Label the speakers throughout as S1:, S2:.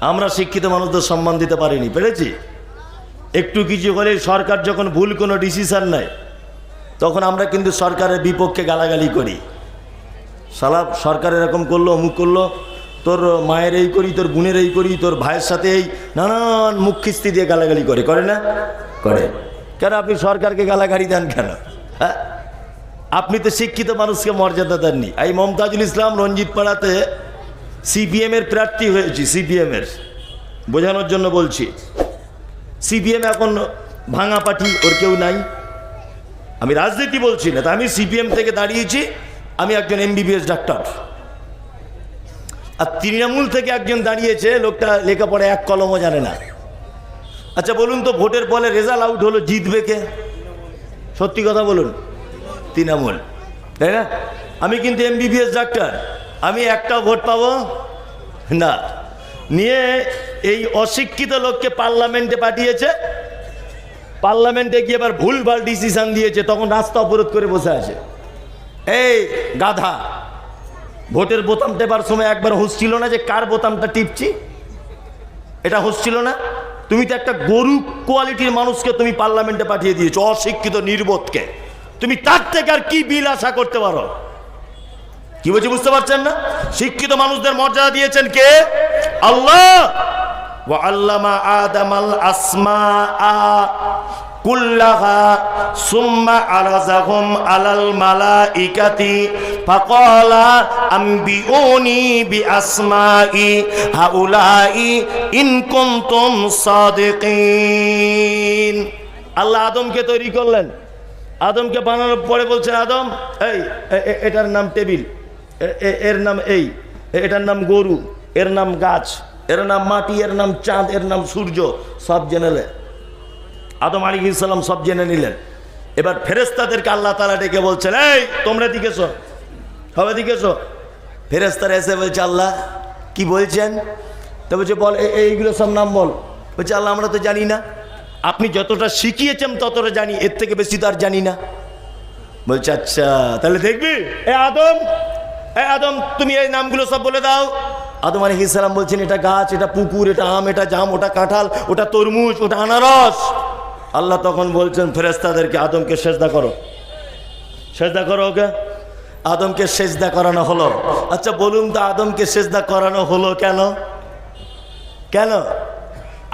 S1: আমরা শিক্ষিত মানুষদের সম্মান দিতে পারিনি, পেরেছি? একটু কিছু হলে সরকার যখন ভুল কোনো ডিসিশন নেয় তখন আমরা কিন্তু সরকারের বিপক্ষে গালাগালি করি। শালা সরকার এরকম করলো, অমুক করলো, তোর মায়ের এই করি, তোর বোনের এই করি, তোর ভাইয়ের সাথে এই নানান মুখ খিস্তি দিয়ে গালাগালি করে না? করে। কেন আপনি সরকারকে গালাগালি দেন কেন? হ্যাঁ, আপনি তো শিক্ষিত মানুষকে মর্যাদা দেননি। এই মমতাজুল ইসলাম রঞ্জিত পাড়াতে সিপিএমের প্রার্থী হয়েছি, সিপিএমের বোঝানোর জন্য বলছি। সিপিএম এখন ভাঙা পার্টি, ওর কেউ নাই। আমি রাজনীতি বলছি না, তা আমি সিপিএম থেকে দাঁড়িয়েছি, আমি একজন এমবিবিএস ডাক্তার। আর তৃণমূল থেকে একজন দাঁড়িয়েছে, লোকটা লেখাপড়া এক কলমও জানে না। আচ্ছা বলুন তো, ভোটের ফলে রেজাল্ট আউট হলো, জিতবে কে? সত্যি কথা বলুন, তৃণমূল, তাই না? আমি কিন্তু এমবিবিএস ডাক্তার, আমি একটাও ভোট পাবো না। নিয়ে এই অশিক্ষিত লোককে পার্লামেন্টে পাঠিয়েছে, পার্লামেন্টে গিয়ে এবার ভুলভাল ডিসিশন দিয়েছে, তখন রাস্তা অবরোধ করে বসে আছে। এই গাধা, ভোটের বোতাম টেপার সময় একবার হুঁশ ছিল না যে কার বোতামটা টিপছি? এটা হুঁশ ছিল না? তুমি তো একটা গরু কোয়ালিটির মানুষকে তুমি পার্লামেন্টে পাঠিয়ে দিয়েছো, অশিক্ষিত নির্বোধকে। তুমি তার থেকে আর কি বিল আশা করতে পারো? কি বলছি বুঝতে পারছেন না? শিক্ষিত মানুষদের মর্যাদা দিয়েছেন কে? আল্লাহ। ওয়া আল্লামা আদামাল আসমাআ কুল্লাহা সুম্মা আরাযাহুম আলাল মালাইকাতি ফাকালা আনবিউনি বিআসমাই হাউলাই ইন কুনতুম সাদিকিন। আল্লাহ আদমকে তৈরি করলেন, আদমকে বানানোর পরে বলছেন, আদম এই এটার নাম টেবিল, এর নাম এই, এটার নাম গরু, এর নাম গাছ, এর নাম মাটি, এর নাম চাঁদ, এর নাম সূর্য, সব জেনে নেন। আদম আলাইহিস সালাম সব জেনে নিলেন। এবার ফেরেশতাদেরকে আল্লাহ তাআলা ডেকে বলছেন, এই তোমরা এদিকে এসো, সবাই এদিকে এসো। ফেরেশতারা এসে বলছে, আল্লাহ কি বলছেন? তো বলছে, বল এইগুলো সব নাম বল। বলছে, আল্লাহ আমরা তো জানি না, আপনি যতটা শিখিয়েছেন ততটা জানি, এর থেকে বেশি তো আর জানি না। বলছে, আচ্ছা তাহলে দেখবি। এ আদম তুমি এই নামগুলো সব বলে দাও। আদম আলাইহিস সালাম বলছেন, এটা গাছ, এটা পুকুর, এটা আম, এটা জাম, ওটা কাঁঠাল, ওটা তরমুজ, ওটা আনারস। আল্লাহ তখন বলছেন ফেরেশতাদেরকে, আদমকে সেজদা করো, সেজদা করো ওকে। আদমকে সেজদা করানো হলো। আচ্ছা বলুন তো, আদমকে সেজদা করানো হলো কেন? কেন?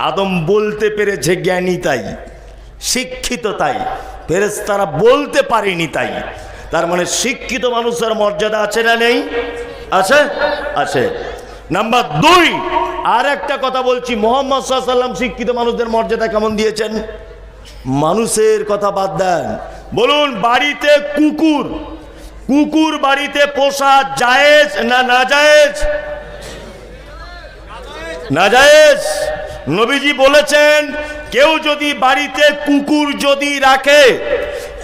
S1: আদম বলতে পেরেছে, জ্ঞানী তাই, শিক্ষিত তাই, ফেরেশতারা বলতে পারেনি তাই। তার মানে শিক্ষিত মানুষের মর্যাদা আছে না নেই? আছে, আছে। নাম্বার 2, আর একটা কথা বলছি, মুহাম্মদ সাল্লাল্লাহু আলাইহি ওয়াসাল্লাম শিক্ষিত মানুষদের মর্যাদা কেমন দিয়েছেন? মানুষের কথা বাদ দেন, বলুন বাড়িতে কুকুর, কুকুর বাড়িতে পোষা জায়েজ না নাজায়েজ? নাজায়েজ। নবীজি বলেছেন, কেউ যদি বাড়িতে কুকুর যদি রাখে,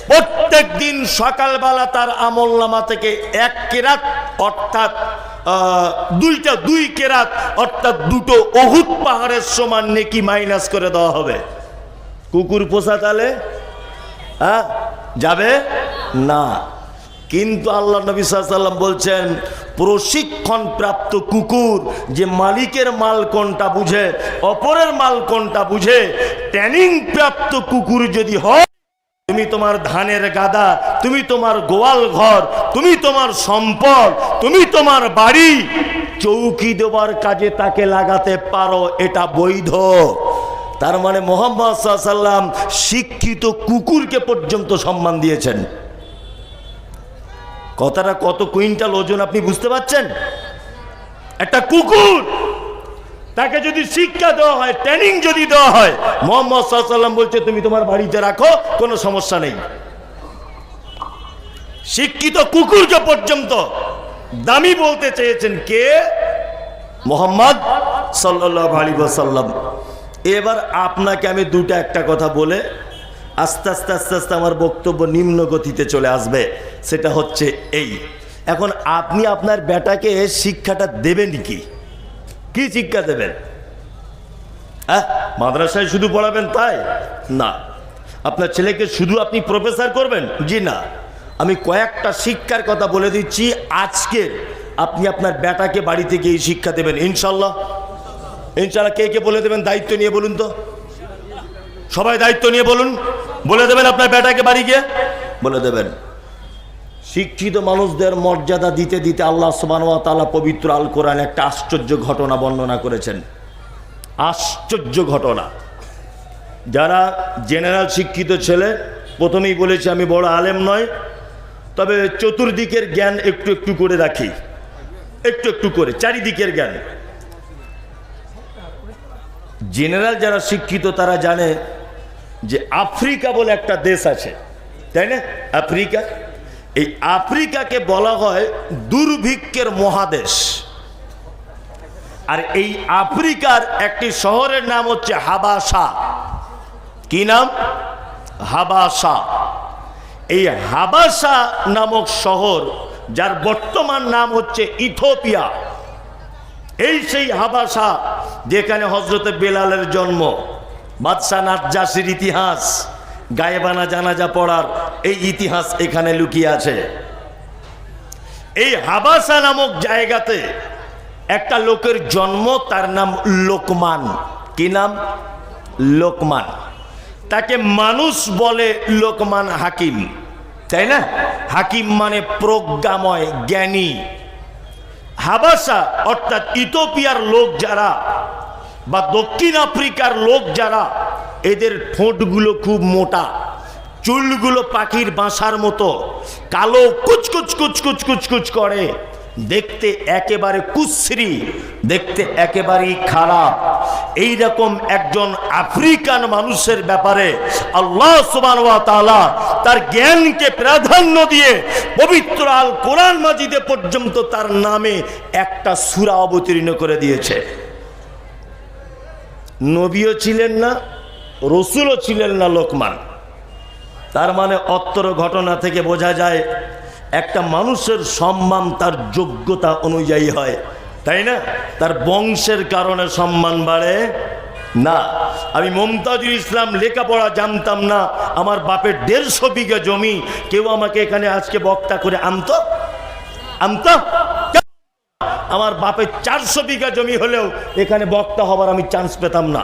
S1: প্রত্যেক দিন সকালবেলা তার আমলনামা থেকে 1 কেরাত অর্থাৎ 2 কেরাত অর্থাৎ 2 উহুদ পাহাড়ের সমান নেকি মাইনাস করে দেওয়া হবে। কুকুর পোষা তাহলে যাবে না। কিন্তু আল্লাহ নবী সাল্লাল্লাহু আলাইহি ওয়াসাল্লাম বলছেন, প্রশিক্ষণ প্রাপ্ত কুকুর যে মালিকের মাল কোনটা বুঝে, অপরের মাল কোনটা বুঝে, ট্রেনিং প্রাপ্ত কুকুর যদি হয়, তুমি তোমার ধানের গাদা, তুমি তোমার গোয়াল ঘর, তুমি তোমার সম্পদ, তুমি তোমার বাড়ি চৌকি দেওয়ার কাজে তাকে লাগাতে পারো, এটা বৈধ। তার মানে মুহাম্মদ সাল্লাল্লাহু আলাইহি ওয়াসাল্লাম শিক্ষিত কুকুরকে পর্যন্ত সম্মান দিয়েছেন। কথাটা কত কুইন্টাল ওজন আপনি বুঝতে পারছেন? একটা কুকুর, তাকে যদি শিক্ষা দেওয়া হয়, ট্রেনিং যদি দেওয়া হয়, মুহাম্মদ সাল্লাল্লাহু আলাইহি ওয়াসাল্লাম বলছে তুমি তোমার বাড়িতে রাখো, কোনো সমস্যা নেই। শিক্ষিত কুকুরকে পর্যন্ত দামি বলতে চেয়েছেন কে? মুহাম্মদ সাল্লাল্লাহু আলাইহি ওয়াসাল্লাম। এবার আপনাকে আমি একটা কথা বলে আস্তে আস্তে আস্তে আস্তে আমার বক্তব্য নিম্ন গতিতে চলে আসবে। সেটা হচ্ছে এই, এখন আপনি আপনার বেটাকে শিক্ষাটা দেবেন কি? কি শিক্ষা দেবেন? মাদ্রাসায় শুধু পড়াবেন তাই না? আপনার ছেলেকে শুধু আপনি প্রফেসর করবেন? জি না। আমি কয়েকটা শিক্ষার কথা বলে দিচ্ছি, আজকে আপনি আপনার বেটাকে বাড়িতে গিয়ে শিক্ষা দেবেন ইনশাল্লাহ। ইনশাআল্লাহ কে কে বলে দেবেন দায়িত্ব নিয়ে? বলুন তো, সবাই দায়িত্ব নিয়ে বলুন, বলে দেবেন আপনার বেটাকে বাড়ি গিয়ে বলে দেবেন। শিক্ষিত মানুষদের মর্যাদা দিতে দিতে আল্লাহ সুবহানাহু ওয়া তাআলা পবিত্র আল কোরআনে একটা আশ্চর্য ঘটনা বর্ণনা করেছেন। আশ্চর্য ঘটনা। যারা জেনারেল শিক্ষিত ছেলে, প্রথমেই বলেছি আমি বড় আলেম নয়, তবে চতুর্দিকের জ্ঞান একটু একটু করে রাখি, একটু একটু করে চারিদিকের জ্ঞান। জেনারেল যারা শিক্ষিত তারা জানে যে আফ্রিকা বলে একটা দেশ আছে, তাই না? আফ্রিকা, এই আফ্রিকাকে বলা হয় দুর্ভিক্ষের মহাদেশ। আর এই আফ্রিকার একটি শহরের নাম হচ্ছে হাবাসা। কি নাম? হাবাসা। এই হাবাসা নামক শহর, যার বর্তমান নাম হচ্ছে ইথিওপিয়া, এই সেই হাবাসা যেখানে হযরতে বেলালের জন্ম, বাদশা নাজ্জাশীর ইতিহাস, গায়েবানা জানাজা পড়ার এই ইতিহাস এখানে লুকিয়ে আছে। এই হাবাসা নামক জায়গাতে একটা লোকের জন্ম, তার নাম লোকমান। কি নাম? লোকমান। তাকে মানুষ বলে লোকমান হাকিম, তাই না? হাকিম মানে প্রজ্ঞাময়, জ্ঞানী। হাবাসা অর্থাৎ ইথিওপিয়ার লোক যারা বা দক্ষিণ আফ্রিকার লোক যারা, এদের ঠোঁটগুলো খুব মোটা, চুলগুলো পাখির বাসার মতো কালো, কুচকুচ কুচকুচ কুচকুচ করে, দেখতে একেবারে কুশ্রী, দেখতে একেবারেই খারাপ। এইরকম একজন আফ্রিকান মানুষের ব্যাপারে আল্লাহ সুবহানাহু ওয়া তাআলা তার জ্ঞানকে প্রাধান্য দিয়ে পবিত্র আল কোরআন মাজিদে পর্যন্ত তার নামে একটা সূরা অবতীর্ণ করে দিয়েছে। নবীও ছিলেন না, রসুলও ছিলেন না লোকমান। তার মানে অত্তর ঘটনা থেকে বোঝা যায় একটা মানুষের সম্মান তার যোগ্যতা অনুযায়ী হয়, তাই না? তার বংশের কারণে সম্মান বাড়ে না। আমি মুমতাজুল ইসলাম লেখাপড়া জানতাম না, আমার বাপের 150 বিঘা জমি, কেউ আমাকে এখানে আজকে বক্তা করে আনতো? আমার বাপের 400 বিঘা জমি হলেও এখানে বক্তা হবার আমি চান্স পেতাম না।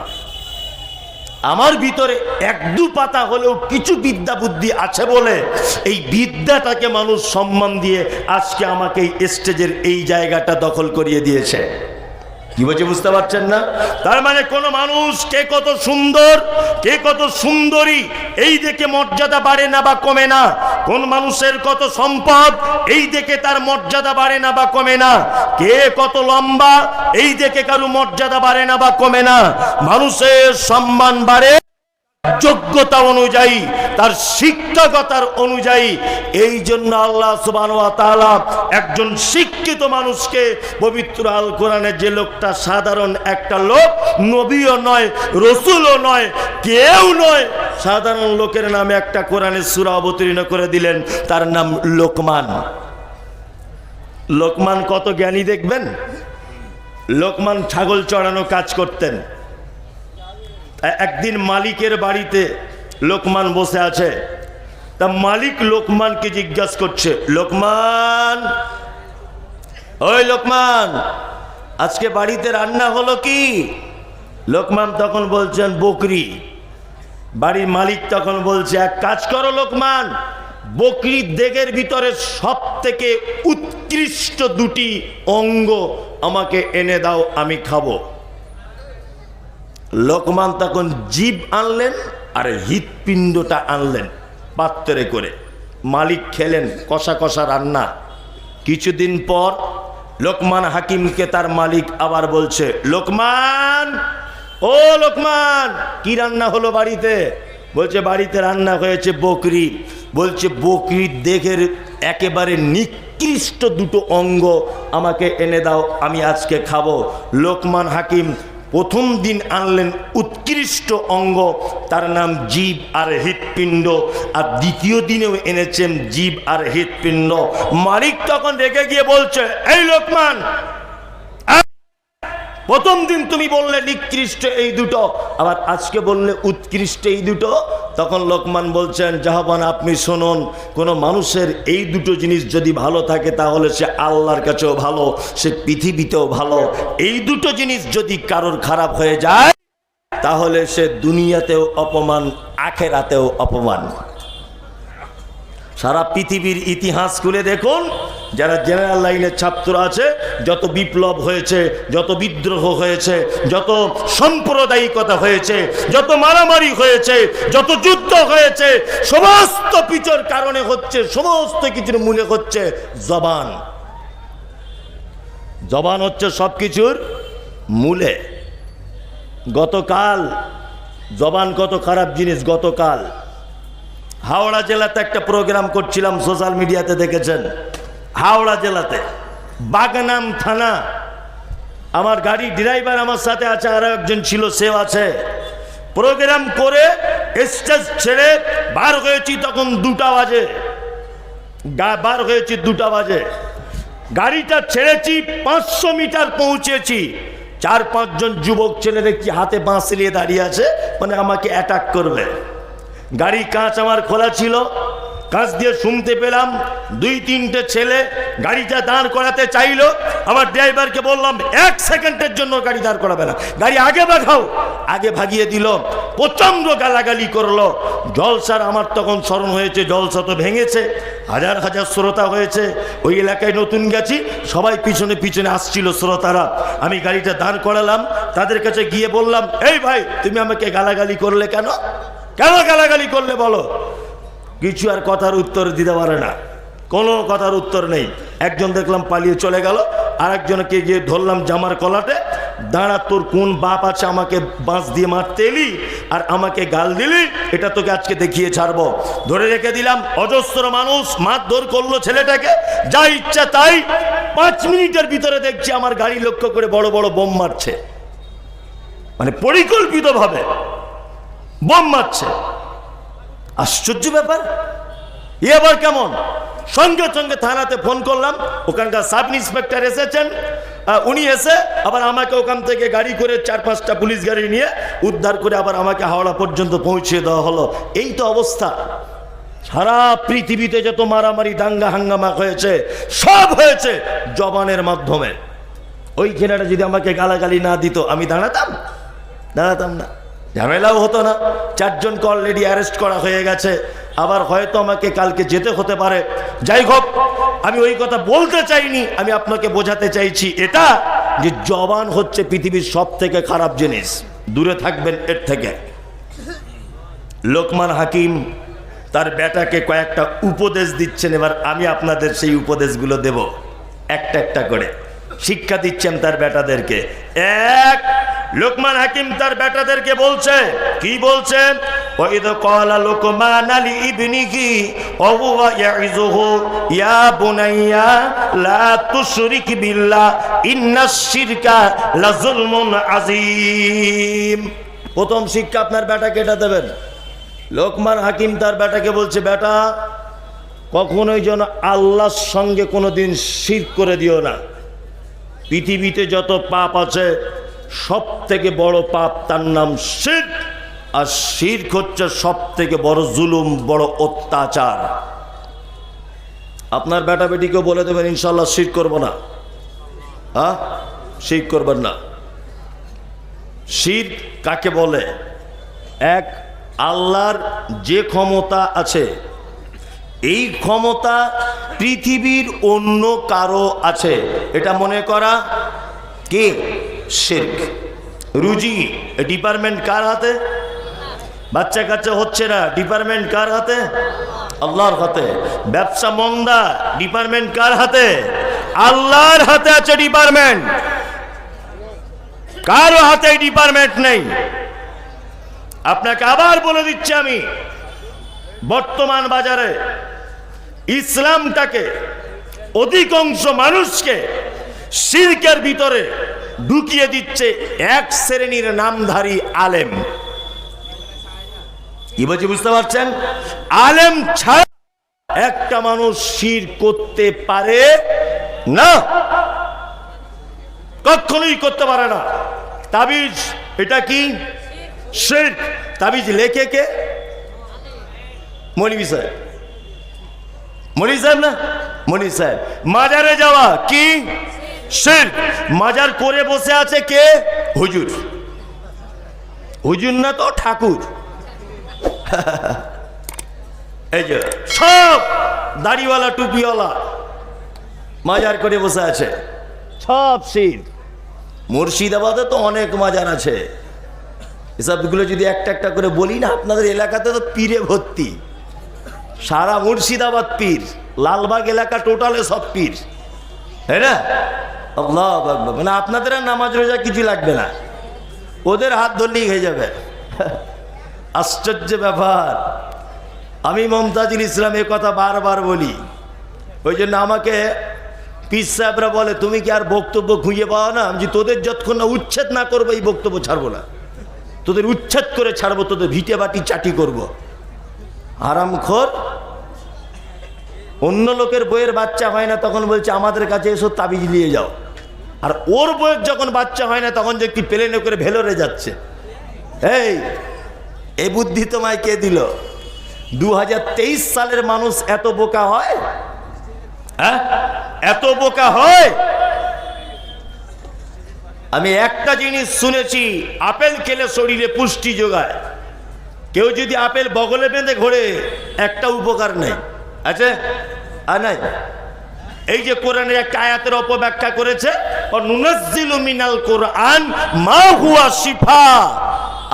S1: আমার ভিতরে 1-2 পাতা হলেও কিছু বিদ্যা বুদ্ধি আছে বলে এই বিদ্যাটাকে মানুষ সম্মান দিয়ে আজকে আমাকে এই স্টেজের এই জায়গাটা দখল করিয়ে দিয়েছে। কি বলছে বুঝতে পারছেন না? তার মানে কোন মানুষ কে কত সুন্দর, কে কত সুন্দরী, এই দেখে মর্যাদা বাড়ে না বা কমে না। কোন মানুষের কত সম্পদ, এই দেখে তার মর্যাদা বাড়ে না বা কমে না। কে কত লম্বা, এই দেখে কারো মর্যাদা বাড়ে না বা কমে না। মানুষের সম্মান বাড়ে যোগ্যতা অনুযায়ী, তার শিক্ষাগতার অনুযায়ী। এই জন্য আল্লাহ সুবহানাহু ওয়া তাআলা একজন শিক্ষিত মানুষকে পবিত্র আল কোরআনে, যে লোকটা সাধারণ একটা লোক, নবীও নয়, রসুলও নয়, কেউ নয়, সাধারণ লোকের নামে একটা কোরআনের সূরা অবতীর্ণ করে দিলেন, তার নাম লোকমান। লোকমান কত জ্ঞানী দেখবেন। লোকমান ছাগল চড়ানো কাজ করতেন। একদিন মালিকের বাড়িতে লোকমান বসে আছে। তা মালিক লোকমানকে জিজ্ঞাসা করছে, লোকমান, ওই লোকমান, আজকে বাড়িতে রান্না হলো কি? লোকমান তখন বলছেন বকরি। বাড়ির মালিক তখন বলছে, এক কাজ করো লোকমান, বকরির দেগের ভিতরে সব থেকে উৎকৃষ্ট 2টি অঙ্গ আমাকে এনে দাও, আমি খাবো। লোকমান তখন জিভ আনলেন আর হৃৎপিণ্ডটা আনলেন পাত্রে করে। মালিক খেলেন, কষা কষা রান্না। কিছুদিন পর লোকমান হাকিমকে তার মালিক আবার বলছে, লোকমান, ও লোকমান, কি রান্না হলো বাড়িতে? বলছে বাড়িতে রান্না হয়েছে বকরি। বলছে বকরির দেহের একেবারে নিকৃষ্ট 2টো অঙ্গ আমাকে এনে দাও, আমি আজকে খাবো। লোকমান হাকিম প্রথম দিন আনলেন উৎকৃষ্ট অঙ্গ, তার নাম জিভ আর হৃৎপিণ্ড, আর দ্বিতীয় দিনেও এনেছেন জিভ আর হৃৎপিণ্ড। মালিক তখন রেগে গিয়ে বলছে, এই লোকমান, প্রথম দিন তুমি বললে নিকৃষ্ট এই দুটো, আবার আজকে বললে উৎকৃষ্ট এই দুটো। তখন লোকমান বলছেন, জাহাবান আপনি শুনুন, কোনো মানুষের এই দুটো জিনিস যদি ভালো থাকে তাহলে সে আল্লাহর কাছেও ভালো, সে পৃথিবীতেও ভালো। এই দুটো জিনিস যদি কারোর খারাপ হয়ে যায় তাহলে সে দুনিয়াতেও অপমান, আখেরাতেও অপমান। সারা পৃথিবীর ইতিহাস খুলে দেখুন, যারা জেনারেল লাইনের ছাত্র আছে, যত বিপ্লব হয়েছে, যত বিদ্রোহ হয়েছে, যত সাম্প্রদায়িকতা হয়েছে, যত মারামারি হয়েছে, যত যুদ্ধ হয়েছে, সমস্ত পিছর কারণে হচ্ছে, সমস্ত কিছুর মূলে হচ্ছে জবান। জবান হচ্ছে সব কিছুর মূলে। গতকাল জবান কত খারাপ জিনিস। গতকাল হাওড়া জেলাতে একটা প্রোগ্রাম করছিলাম, সোশ্যাল মিডিয়াতে দেখেছেন। হাওড়া জেলাতে বাগনান থানা, আমার গাড়ি ড্রাইভার আমার সাথে আছে, আরো একজন ছিল, সেও আছে। প্রোগ্রাম করে স্টেজ ছেড়ে বার হয়েছি, তখন 2টা বাজে। বার হয়েছি 2টা বাজে, গাড়িটা ছেড়েছি, 500 মিটার পৌঁছেছি, 4-5 জন যুবক ছেলে দেখছি হাতে বাঁশ নিয়ে দাঁড়িয়ে আছে, মানে আমাকে অ্যাটাক করবে। গাড়ি কাঁচ আমার খোলা ছিল, কাঁচ দিয়ে শুনতে পেলাম 2-3টে ছেলে গাড়িটা দাঁড় করাতে চাইলো। আমার ড্রাইভারকে বললাম 1 সেকেন্ডের জন্য গাড়ি দাঁড় করাবে না, গাড়ি আগে বাগাও। আগে ভাগিয়ে দিল, প্রচণ্ড গালাগালি করলো। জলসার আমার তখন স্মরণ হয়েছে, জলসা তো ভেঙেছে, হাজার হাজার শ্রোতা হয়েছে। ওই এলাকায় নতুন গেছি, সবাই পিছনে পিছনে আসছিল শ্রোতারা। আমি গাড়িটা দাঁড় করালাম, তাদের কাছে গিয়ে বললাম, এই ভাই তুমি আমাকে গালাগালি করলে কেন? কেন গালাগালি করলে বলো? কিছু আর কথার উত্তর দিতে পারে না, কোনো কথার উত্তর নেই। একজন দেখলাম পালিয়ে চলে গেল, আর একজনকে গিয়ে ধরলাম জামার কলাটে, দাঁড়া তোর কোন বাপ আছে আমাকে বাঁশ দিয়ে মারতে এলি আর আমাকে গাল দিলি, এটা তোকে আজকে দেখিয়ে ছাড়বো। ধরে রেখে দিলাম। অজস্র মানুষ মারধর করলো ছেলেটাকে, যা ইচ্ছা তাই। 5 মিনিটের ভিতরে দেখছি আমার গাড়ি লক্ষ্য করে বড় বড় বোম মারছে, মানে পরিকল্পিতভাবে বোম মারছে। আশ্চর্য ব্যাপার, এবার কেমন? সঙ্গে সঙ্গে থানাতে ফোন করলাম, ওখানকার সাব ইন্সপেক্টর এসেছেন। উনি এসে আবার আমাকে ওখান থেকে গাড়ি করে 4-5টা পুলিশ গাড়ি নিয়ে উদ্ধার করে আবার আমাকে হাওড়া পর্যন্ত পৌঁছে দেওয়া হলো। এই তো অবস্থা। সারা পৃথিবীতে যত মারামারি দাঙ্গা হাঙ্গামা হয়েছে, সব হয়েছে জবানের মাধ্যমে। ওই ছেলেটা যদি আমাকে গালাগালি না দিত, আমি দাঁড়াতাম না, ঝামেলাও হতো না। 4 জনকে অলরেডি অ্যারেস্ট করা হয়ে গেছে, আবার হয়তো আমাকে কালকে যেতে হতে পারে। যাই হোক, আমি ওই কথা বলতে চাইনি, আমি আপনাকে বোঝাতে চাইছি এটা, যে জবান হচ্ছে পৃথিবীর সব থেকে খারাপ জিনিস, দূরে থাকবেন এর থেকে। লোকমান হাকিম তার বেটাকে কয়েকটা উপদেশ দিচ্ছেন, এবার আমি আপনাদের সেই উপদেশগুলো দেব একটা একটা করে। শিক্ষা দিচ্ছেন তার বেটাদেরকে। এক, লোকমান হাকিম তার বেটাদেরকে বলছে, কি বলছে? ওয়াইদ ক্বালা লোকমান লি ইবনিহি ওয়া হুয়া ইয়াইযুহু ইয়া বুনাইয়া লা তুশরিক বিল্লাহ ইন্নাশ শিরকা লাযুলমুন আযীম। প্রথম শিক্ষা আপনার বেটাকে এটা দেবেন। লোকমান হাকিম তার বেটাকে বলছে, বেটা কখনোই যেন আল্লাহর সঙ্গে কোনোদিন শিরক করে দিও না। পৃথিবীতে যত পাপ আছে সব থেকে বড় পাপ, তার নাম শিরক। আর শিরক হচ্ছে সব থেকে বড় জুলুম, বড় অত্যাচার। আপনার বেটা বেটিকেও বলে দেবেন ইনশাল্লাহ শিরক করবো না, শিরক করবেন না। শিরক কাকে বলে? এক, আল্লাহর যে ক্ষমতা আছে, এই ক্ষমতা পৃথিবীর অন্য কারো আছে, এটা মনে করা কি শিরক। রুজি ডিপার্টমেন্ট কার হাতে? বাচ্চা কাচ্চা হচ্ছে না, ডিপার্টমেন্ট কার হাতে? আল্লাহর হাতে। ব্যবসা মন্দা, ডিপার্টমেন্ট কার হাতে? আল্লাহর হাতে আছে ডিপার্টমেন্ট, কারো হাতে ডিপার্টমেন্ট নেই। আপনাকে আবার বলে দিচ্ছি আমি, বর্তমান বাজারে ইসলামটাকে, অধিকাংশ মানুষকে শিরকের ভিতরে ঢুকিয়ে দিচ্ছে এক শ্রেণীর নামধারী আলেম। কি বলছি বুঝতে পারছেন? আলেম ছাড়া একটা মানুষ শিরক করতে পারে না, কখনোই করতে পারে না। তাবিজ এটা কি? শিরক। তাবিজ লেখে কে? মৌলভী সাহেব। মৌলভী সাহেব না, মৌলভী সাহেব। মাজারে যাওয়া কি? শিরক। মাজার করে বসে আছে কে? হুজুর। হুজুর না তো ঠাকুর। এই যে সব দাড়িওয়ালা টুপিওয়ালা মাজার করে বসে আছে, সব শিরক। মুর্শিদাবাদে তো অনেক মাজার আছে, এসবগুলো যদি একটা একটা করে বলি না, আপনাদের এলাকাতে তো পীরে ভর্তি। সারা মুর্শিদাবাদ পীর, লালবাগ এলাকা টোটালে সব পীর, তাই না? আল্লাহু আকবার। মানে আপনাদের আর নামাজ রোজা কিছু লাগবে না, ওদের হাত ধরলেই হয়ে যাবে। আশ্চর্য ব্যাপার। আমি মমতাজুল ইসলাম এ কথা বারবার বলি, ওই জন্য আমাকে পীর সাহেবরা বলে তুমি কি আর বক্তব্য খুঁজে পাও না? আমি তোদের যতক্ষণ না উচ্ছেদ না করবো এই বক্তব্য ছাড়বো না, তোদের উচ্ছেদ করে ছাড়বো, তোদের ভিটে বাটি চাটি করবো। হারামখোর। অন্য লোকের বইয়ের বাচ্চা হয় না তখন বলছে আমাদের কাছে এসো তাবিজ নিয়ে যাও, আর ওর বইয়ের যখন বাচ্চা হয় না তখন যে কি প্লেনে করে ভেলোরে যাচ্ছে। এই বুদ্ধি তোমায় কে দিল? 2023 সালের মানুষ এত বোকা হয়? হ্যাঁ, এত বোকা হয়? আমি একটা জিনিস শুনেছি, আপেল খেলে শরীরে পুষ্টি যোগায়। কেউ যদি আপেল বগলে বেঁধে ঘোরে একটা উপকার নেই, আছে আর নাই? এই যে কোরআনের একটা আয়াতের অপব্যাখ্যা করেছে, নুনাজ্জিলু মিনাল কোরআন মা হুয়া শিফা।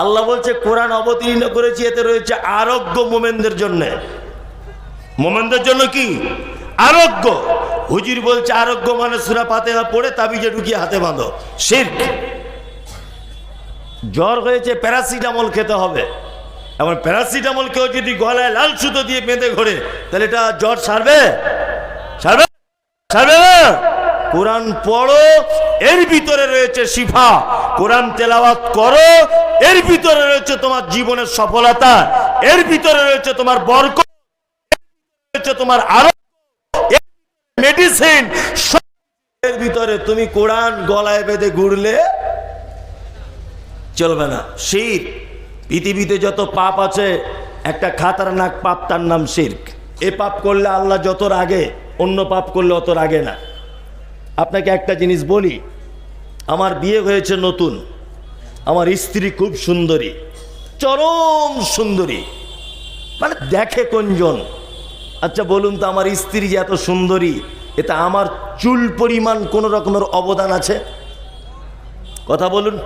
S1: আল্লাহ বলছে কোরআন অবতীর্ণ করেছি, এতে রয়েছে আরোগ্য মোমেনদের জন্য। মোমেনদের জন্য কি? আরোগ্য। হুজুর বলছে আরোগ্য মানে সূরা ফাতিহা পড়ে তাবিজে ঢুকিয়ে হাতে বাঁধো, শিরক। জ্বর হয়েছে প্যারাসিটামল খেতে হবে, এমন প্যারাসিটামল কেউ যদি গলায় লাল সুতো দিয়ে বেঁধে ঘোরে তাহলে এটা জ্বর সারবে? সারবে? সারবে না। কোরআন পড়ো, এর ভিতরে রয়েছে শিফা। কোরআন তেলাওয়াত করো, এর ভিতরে রয়েছে তোমার জীবনের সফলতা, এর ভিতরে রয়েছে তোমার বরকত, রয়েছে তোমার আরো মেডিসিন। এর ভিতরে তুমি কোরআন গলায় বেঁধে ঘুরলে চলবে না। শিরক। পৃথিবীতে যত পাপ আছে একটা খাতারনাক পাপ, তার নাম শিরক। এ পাপ করলে আল্লাহ যত রাগে, অন্য পাপ করলে অত রাগে না। আপনাকে একটা জিনিস বলি, আমার বিয়ে হয়েছে নতুন, আমার স্ত্রী খুব সুন্দরী, চরম সুন্দরী, মানে দেখে কোনজন? আচ্ছা বলুন তো, আমার স্ত্রী যে এত সুন্দরী, এতে আমার চুল পরিমাণ কোনো রকমের অবদান আছে? কথা বলুন।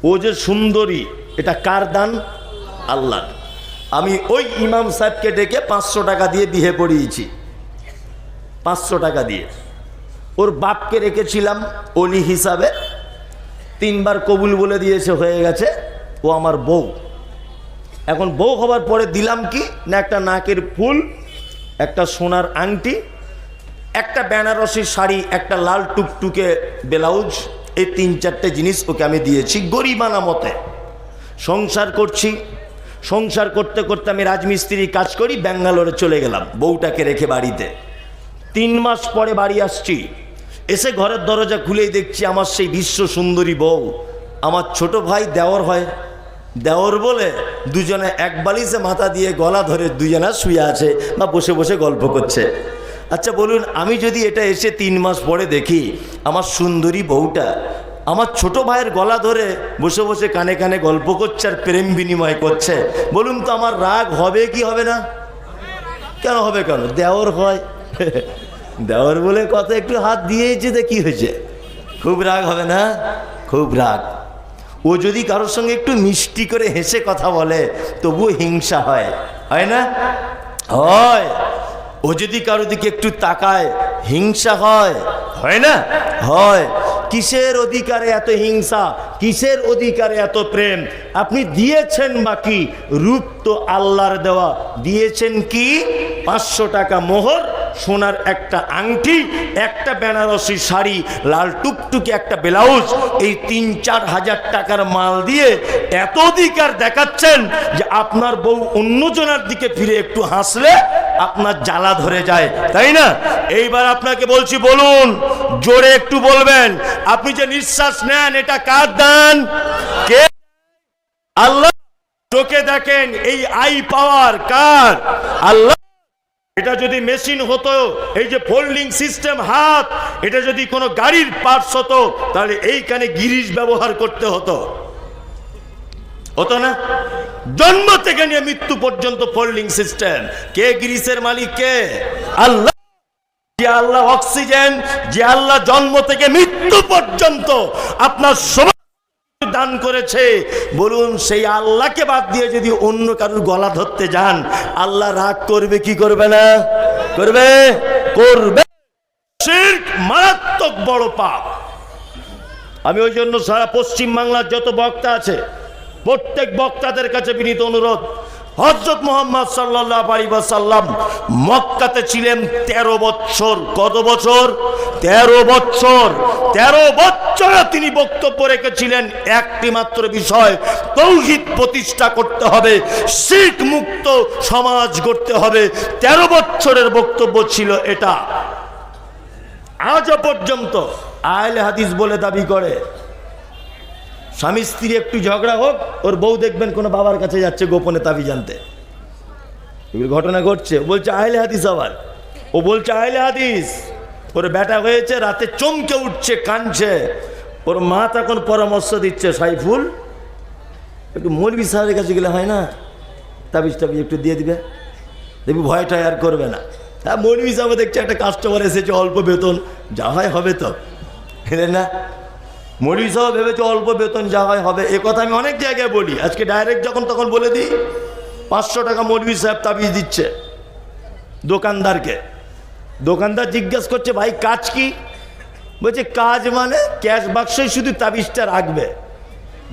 S1: ও যে সুন্দরী, এটা কার দান? আল্লাহ। আমি ওই ইমাম সাহেবকে ডেকে 500 টাকা দিয়ে বিয়ে পড়িয়েছি, 500 টাকা দিয়ে। ওর বাপকে রেখেছিলাম অলি হিসাবে, 3 বার কবুল বলে দিয়েছে, হয়ে গেছে, ও আমার বউ। এখন বউ হবার পরে দিলাম কি না, একটা নাকের ফুল, একটা সোনার আংটি, একটা বেনারসি শাড়ি, একটা লাল টুকটুকে ব্লাউজ, এই 3-4টে জিনিস ওকে আমি দিয়েছি গরিবানা মতে। সংসার করছি, সংসার করতে করতে আমি রাজমিস্ত্রির কাজ করি, ব্যাঙ্গালোরে চলে গেলাম বউটাকে রেখে বাড়িতে। 3 মাস পরে বাড়ি আসছি, এসে ঘরের দরজা খুলেই দেখছি আমার সেই বিশ্ব সুন্দরী বউ, আমার ছোট ভাই দেওর হয়, দেওর বলে দুজনে এক বালিশে মাথা দিয়ে গলা ধরে দুজনা শুয়ে আছে বা বসে বসে গল্প করছে। আচ্ছা বলুন, আমি যদি এটা এসে 3 মাস পরে দেখি আমার সুন্দরী বউটা আমার ছোট ভাইয়ের গলা ধরে বসে বসে কানে কানে গল্প করছে আর প্রেম বিনিময় করছে, বলুন তো আমার রাগ হবে কি হবে না? কেন হবে? কেন? দেওর হয়, দেওর বলে কথা একটু হাত দিয়েছে, তো কি হয়েছে? খুব রাগ হবে না? খুব রাগ। ও যদি কারোর সঙ্গে একটু মিষ্টি করে হেসে কথা বলে তবুও হিংসা হয়, হয় না? হয়। ও যদি কারো দিকে একটু তাকায় হিংসা হয়, হয় না? হয়। কিসের অধিকারে এত হিংসা? কিসের অধিকারে এত প্রেম? আপনি দিয়েছেন বাকি, রূপ তো আল্লাহর দেওয়া। দিয়েছেন কি? 500 টাকা মোহর, সোনার একটা আংটি, একটা বেনারসি শাড়ি, লাল টুকটুকে একটা ব্লাউজ, এই 3-4 হাজার টাকার মাল দিয়ে এত অধিকার দেখাচ্ছেন যে আপনার বউ অন্যজনের দিকে ফিরে একটু হাসলে আপনার জ্বালা ধরে যায়, তাই না? এইবার আপনাকে বলছি, বলুন জোরে একটু বলবেন, আপনি যে নিঃশ্বাস নেন এটা কার দান? কে? আল্লাহ। চোখে দেখেন এই আই পাওয়ার কার? আল্লাহ। এটা যদি মেশিন হতো, এই যে ফোল্ডিং সিস্টেম হাত, এটা যদি কোনো গাড়ির পার্টস হতো, তাহলে এইখানে গিরিশ ব্যবহার করতে হতো, হতো না? জন্ম থেকে নিয়ে মৃত্যু পর্যন্ত ফোল্ডিং সিস্টেম। কে গিরিশের মালিক? কে? আল্লাহ। যে আল্লাহ অক্সিজেন, যে আল্লাহ জন্ম থেকে মৃত্যু পর্যন্ত আপনার সময় দান করেছে, বলুন সেই আল্লাহকে বাদ দিয়ে যদি অন্য কারোর গলা ধরতে যান, আল্লাহ রাগ করবে কি করবে না? করবে, করবে। শিরক মারাত্মক বড় পাপ। আমি ওই জন্য সারা পশ্চিম বাংলার যত বক্তা আছে, প্রত্যেক বক্তাদের কাছে বিনীত অনুরোধ, হযরত মুহাম্মদ সাল্লাল্লাহু আলাইহি ওয়াসাল্লাম মক্কাতে ছিলেন 13 বছর। কত বছর? 13 বছর। 13 বছরে তিনি বক্তব্য রেখেছিলেন একটি মাত্র বিষয়, তাওহীদ প্রতিষ্ঠা করতে হবে, শিরক মুক্ত সমাজ গড়তে হবে। 13 বছরের বক্তব্য ছিল এটা। আজও পর্যন্ত আহলে হাদিস বলে দাবি করে। স্বামী স্ত্রী একটু ঝগড়া হোক, ওর বউ দেখবেন কোনো বাবার কাছে যাচ্ছে গোপনে তাবিজ জানতে, এগুলো ঘটনা ঘটছে। বলছে আহলে হাদিস, আবার ও বলছে আহলে হাদিস। ওর বেটা হয়েছে, রাতে চমকে উঠছে, কাঁদছে। ওর মা তখন পরামর্শ দিচ্ছে, সাইফুল একটু মৌলবি সাহেবের কাছে গেলে হয় না, তাবিজ টাবিজ একটু দিয়ে দিবে, দেখবি ভয়টা আর করবে না। হ্যাঁ, মৌলবি সাহেব দেখছে একটা কাস্টমার এসেছে, অল্প বেতন, যা হয় হবে তো, না? মৌলবি সাহেব ভেবেছে অল্প বেতন, যা হয় হবে। এ কথা আমি অনেক জায়গায় বলি, আজকে ডাইরেক্ট যখন তখন বলে দিই। 500 টাকা মৌলবি সাহেব তাবিজ দিচ্ছে দোকানদারকে। দোকানদার জিজ্ঞাসা করছে, ভাই কাজ কি? বলছে কাজ মানে ক্যাশ বাক্সে শুধু তাবিজটা রাখবে,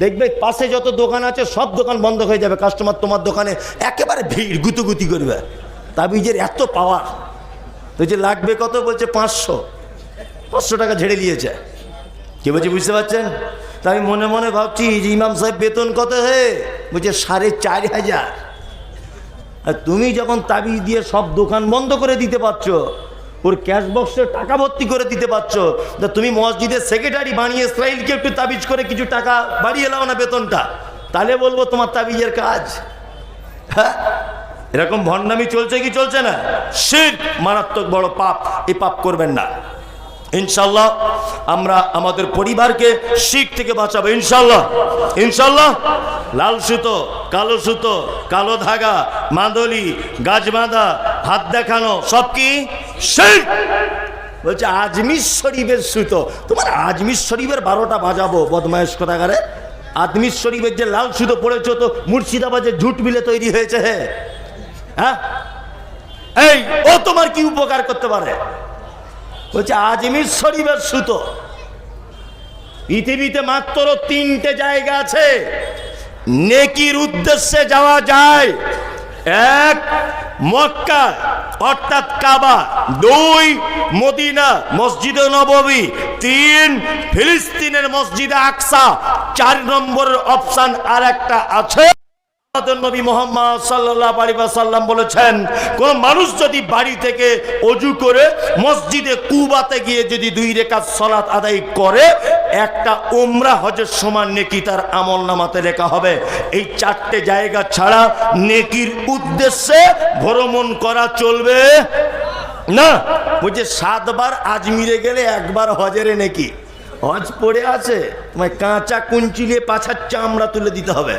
S1: দেখবে পাশে যত দোকান আছে সব দোকান বন্ধ হয়ে যাবে, কাস্টমার তোমার দোকানে একেবারে ভিড় গুতুগুতি করবে, তাবিজের এত পাওয়ার। বলছে লাগবে কত? বলছে 500 টাকা ঝেড়ে নিয়েছে। কে বলছে? বুঝতে পারছেন? তা আমি মনে মনে ভাবছি যে ইমাম সাহেব বেতন কত? বলছে 4,500। আর তুমি যখন তাবিজ দিয়ে সব দোকান বন্ধ করে দিতে পারছো, ওর ক্যাশ বক্সে টাকা ভর্তি করে দিতে পারছো, তা তুমি মসজিদের সেক্রেটারি বানিয়ে ইসরায়েলকে একটু তাবিজ করে কিছু টাকা বাড়িয়ে নাও না বেতনটা, তাহলে বলবো তোমার তাবিজের কাজ। হ্যাঁ, এরকম ভণ্ডামি চলছে কি চলছে না? শিরক মারাত্মক বড় পাপ, এই পাপ করবেন না। ইনশাল্লাহ আমরা আমাদের পরিবারকে শিরক থেকে বাঁচাবো, ইনশাল্লাহ। ইনশাল্লাহ। লাল সুতো, কালো সুতো, কালো ধাগা, মাদলি, গাছ বাঁধা, হাত দেখানো, সব কি শিরক। বলছে আজমির শরীফের সুতো, তোমার আজমির শরীফের 12টা বাজাবো, বদমায়েশ কোথাকারে। আজমির শরীফের যে লাল সুতো পড়েছো তো মুর্শিদাবাদের ঝুট মিলে তৈরি হয়েছে। হ্যাঁ, এই ও তোমার কি উপকার করতে পারে? বলছে আজমির শরীফের সুতো। পৃথিবীতে মাত্র 3টে জায়গা আছে নেকির উদ্দেশ্যে যাওয়া যায়। 1 মক্কা অর্থাৎ কাবা, 2 মদিনা মসজিদে নববী, 3 ফিলিস্তিনের মসজিদে আকসা, 4 নম্বরের অপশন আর একটা আছে। নবী মুহাম্মদ সাল্লাল্লাহু আলাইহি ওয়াসাল্লাম বলেছেন, কোন মানুষ যদি বাড়ি থেকে ওযু করে মসজিদে কুবাতে গিয়ে যদি 2 রাকাত সালাত আদায় করে, একটা উমরা হজের সমান নেকি তার আমলনামাতে লেখা হবে। এই 4টে জায়গা ছাড়া নেকির উদ্দেশ্যে ভ্রমণ করা চলবে না। বলছে 7 বার আজমিরে গেলে 1 বার হজের নেকি। হজ পড়ে আছে, তোমায় কাঁচা কুঞ্চিলে পাছার চামড়া তুলে দিতে হবে।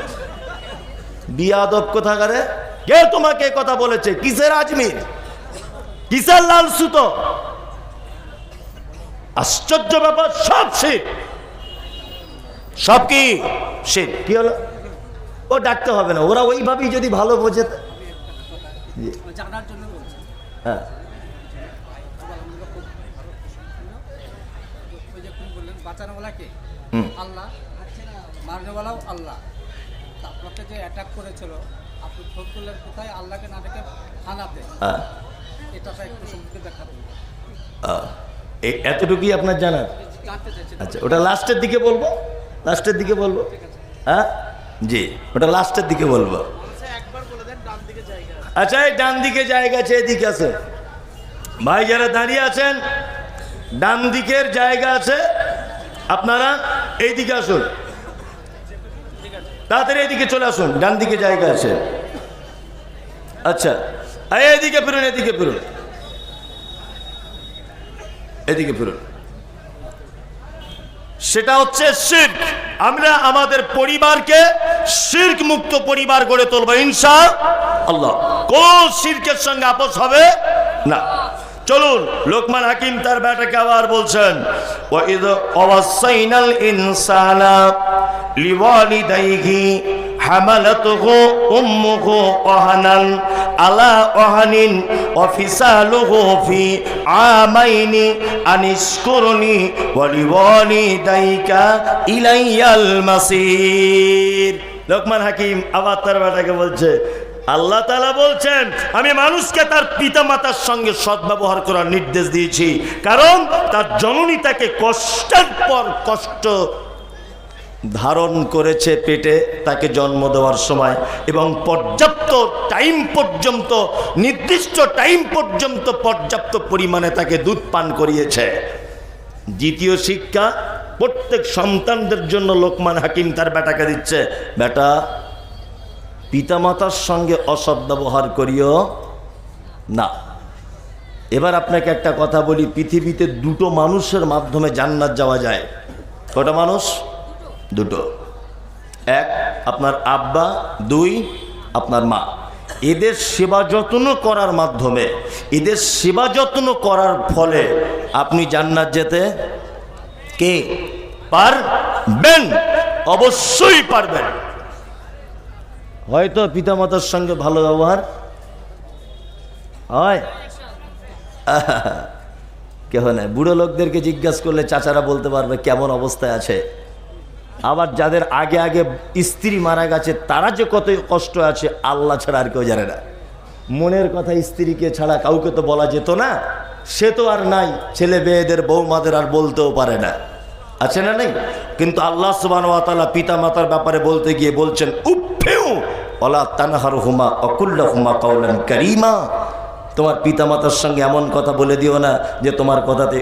S1: বিয়াদব কোথাকারে, কে তোমাকে কথা বলেছে? কিসের আজমির, কিসের লাল সুতো? আশ্চর্য ব্যাপার, সব শিরক। সব কি শিরক। কি হলো? ও ডাকতে হবে না, ওরা ওইভাবেই যদি ভালো বোঝে। হ্যাঁ,
S2: আল্লাহ, মারনেওয়ালাও আল্লাহ। আপনাকে যে অ্যাটাক করেছিল, আপনি খোঁজ করলেন কোথায়? আল্লাহকে না ডেকে থানাতে। এটা একটু সম্পর্কে ব্যাখ্যা করুন।
S1: এতটুকুই আপনার জানার? আচ্ছা, ওটা লাস্টের দিকে বলবো, লাস্টের দিকে বলবো। হ্যাঁ জি, ওটা লাস্টের দিকে বলবো।
S2: একবার বলে দেন ডান দিকে জায়গা আছে।
S1: আচ্ছা, এই ডান দিকে জায়গা আছে, এদিকে আছে ভাই যারা দাঁড়িয়ে আছেন, ডান দিকের জায়গা আছে, আপনারা এইদিকে আসুন, তাড়াতাড়ি এদিকে চলে আসুন, ডান দিকে জায়গা আছে। আচ্ছা, এদিকে ফিরুন, এদিকে ফিরুন, এদিকে ফিরুন। সেটা হচ্ছে শিরক। আমরা আমাদের পরিবারকে শিরক মুক্ত পরিবার গড়ে তুলবো ইনশাআল্লাহ। কোন শিরকের সঙ্গে আপোষ হবে না। চলুন, লোকমান হাকিম তার বেটাকে আবার বলছেন, ওয়াইদ ওয়াসাইনাল ইনসানা লিওয়ালিদাইহি হামালাতুহু উম্মুহু ওয়াহানান আলা ওয়াহানিন ওয়া ফিসালুহু ফি আমাইনি আনিশকুরনি ওয়া লিওয়ালিদাইকা ইলাইয়াল মাসির। লোকমান হাকিম আবার তার বেটাকে বলছে, আল্লাহ তাআলা বলছেন আমি মানুষকে তার পিতামাতার সঙ্গে সদ্ব্যবহার করার নির্দেশ দিয়েছি, কারণ তার জননী তাকে কষ্টের পর কষ্ট ধারণ করেছে পেটে তাকে জন্ম দেওয়ার সময়, এবং পর্যাপ্ত টাইম পর্যন্ত, নির্দিষ্ট টাইম পর্যন্ত পর্যাপ্ত পরিমাণে তাকে দুধ পান করিয়েছে। দ্বিতীয় শিক্ষা প্রত্যেক সন্তানদের জন্য লোকমান হাকিম তার বেটাকে দিচ্ছে, বেটা পিতামাতার সঙ্গে অসৎ ব্যবহার করিও না। এবার আপনাকে একটা কথা বলি, পৃথিবীতে দুটো মানুষের মাধ্যমে জান্নাত যাওয়া যায়। কটা মানুষ? দুটো। এক আপনার আব্বা, দুই আপনার মা। এদের সেবা যত্ন করার মাধ্যমে, এদের সেবা যত্ন করার ফলে আপনি জান্নাত যেতে কে পারবেন? অবশ্যই পারবেন। হয়তো পিতামাতার সঙ্গে ভালো ব্যবহার হয়, কেহ নাই। বুড়ো লোকদেরকে জিজ্ঞাসা করলে চাচারা বলতে পারবে কেমন অবস্থায় আছে। আবার যাদের আগে আগে স্ত্রী মারা গেছে তারা যে কত কষ্ট আছে আল্লাহ ছাড়া আর কেউ জানে না। মনের কথা স্ত্রীকে ছাড়া কাউকে তো বলা যেত না, সে তো আর নাই, ছেলে মেয়েদের বৌমাদের আর বলতেও পারে না, আছে না নেই? কিন্তু আল্লাহ সুবহানাহু ওয়া তাআলা পিতা মাতার ব্যাপারে বলতে গিয়ে বলছেন, উফিউ ওয়ালা তানহারহুমা ওয়াকুল্লাহুমা কাওলান কারীমা। তোমার পিতামাতার সঙ্গে এমন কথা বলে দিও না যে তোমার কথাতে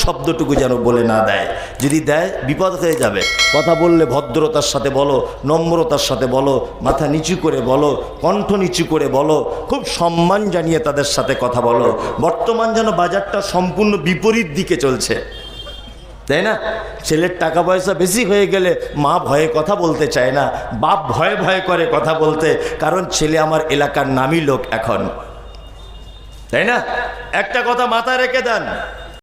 S1: শব্দটুকু যেন বলে না দেয়। যদি দেয় বিপদ হয়ে যাবে। কথা বললে ভদ্রতার সাথে বলো, নম্রতার সাথে বলো, মাথা নিচু করে বলো, কণ্ঠ নিচু করে বলো, খুব সম্মান জানিয়ে তাদের সাথে কথা বলো। বর্তমান যেন বাজারটা সম্পূর্ণ বিপরীত দিকে চলছে, তাই না? ছেলের টাকা পয়সা বেশি হয়ে গেলে মা ভয়ে কথা বলতে চায় না, বাপ ভয়ে ভয়ে করে কথা বলতে, কারণ ছেলে আমার এলাকার নামী লোক এখন, তাই না? একটা কথা মাথায় রেখে দেন,